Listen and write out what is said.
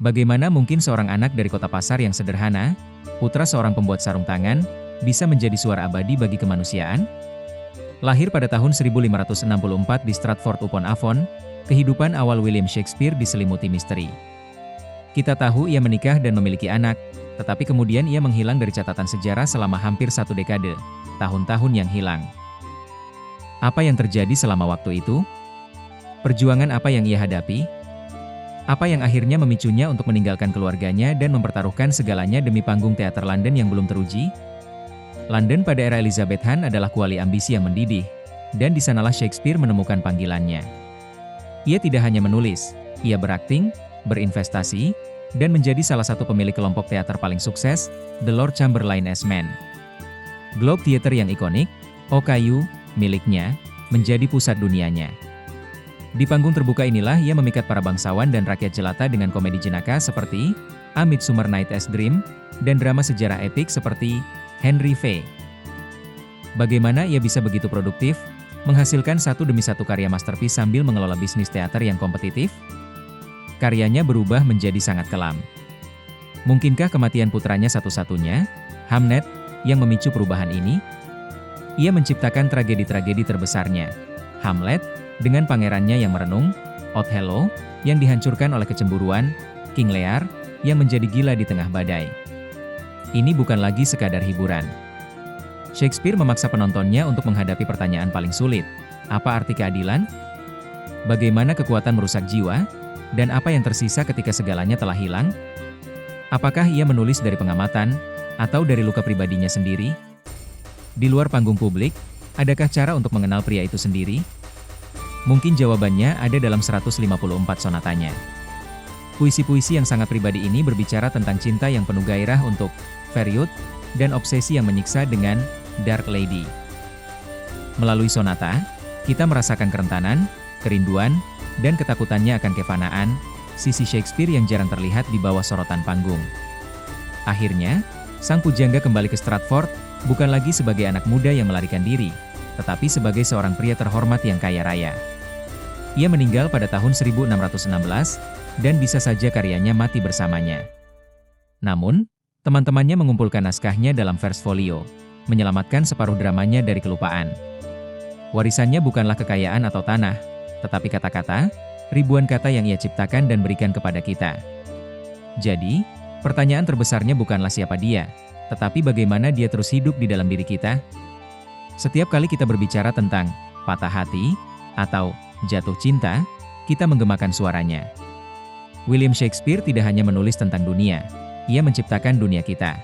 Bagaimana mungkin seorang anak dari kota pasar yang sederhana, putra seorang pembuat sarung tangan, bisa menjadi suara abadi bagi kemanusiaan? Lahir pada tahun 1564 di Stratford-upon-Avon, kehidupan awal William Shakespeare diselimuti misteri. Kita tahu ia menikah dan memiliki anak, tetapi kemudian ia menghilang dari catatan sejarah selama hampir satu dekade, tahun-tahun yang hilang. Apa yang terjadi selama waktu itu? Perjuangan apa yang ia hadapi? Apa yang akhirnya memicunya untuk meninggalkan keluarganya dan mempertaruhkan segalanya demi panggung teater London yang belum teruji? London pada era Elizabethan adalah kuali ambisi yang mendidih, dan di sanalah Shakespeare menemukan panggilannya. Ia tidak hanya menulis, ia berakting, berinvestasi, dan menjadi salah satu pemilik kelompok teater paling sukses, The Lord Chamberlain's Men. Globe Theatre yang ikonik, Okayu, miliknya, menjadi pusat dunianya. Di panggung terbuka inilah ia memikat para bangsawan dan rakyat jelata dengan komedi jenaka seperti A Midsummer Night's Dream, dan drama sejarah epik seperti Henry V. Bagaimana ia bisa begitu produktif, menghasilkan satu demi satu karya masterpiece sambil mengelola bisnis teater yang kompetitif? Karyanya berubah menjadi sangat kelam. Mungkinkah kematian putranya satu-satunya, Hamnet, yang memicu perubahan ini? Ia menciptakan tragedi-tragedi terbesarnya, Hamlet, dengan pangerannya yang merenung, Othello, yang dihancurkan oleh kecemburuan, King Lear, yang menjadi gila di tengah badai. Ini bukan lagi sekadar hiburan. Shakespeare memaksa penontonnya untuk menghadapi pertanyaan paling sulit. Apa arti keadilan? Bagaimana kekuatan merusak jiwa? Dan apa yang tersisa ketika segalanya telah hilang? Apakah ia menulis dari pengamatan, atau dari luka pribadinya sendiri? Di luar panggung publik, adakah cara untuk mengenal pria itu sendiri? Mungkin jawabannya ada dalam 154 sonatanya. Puisi-puisi yang sangat pribadi ini berbicara tentang cinta yang penuh gairah untuk Feriot, dan obsesi yang menyiksa dengan Dark Lady. Melalui sonata, kita merasakan kerentanan, kerinduan, dan ketakutannya akan kefanaan, sisi Shakespeare yang jarang terlihat di bawah sorotan panggung. Akhirnya, sang pujangga kembali ke Stratford, bukan lagi sebagai anak muda yang melarikan diri, tetapi sebagai seorang pria terhormat yang kaya raya. Ia meninggal pada tahun 1616, dan bisa saja karyanya mati bersamanya. Namun, teman-temannya mengumpulkan naskahnya dalam vers folio, menyelamatkan separuh dramanya dari kelupaan. Warisannya bukanlah kekayaan atau tanah, tetapi kata-kata, ribuan kata yang ia ciptakan dan berikan kepada kita. Jadi, pertanyaan terbesarnya bukanlah siapa dia, tetapi bagaimana dia terus hidup di dalam diri kita. Setiap kali kita berbicara tentang patah hati, atau jatuh cinta, kita menggemakan suaranya. William Shakespeare tidak hanya menulis tentang dunia, ia menciptakan dunia kita.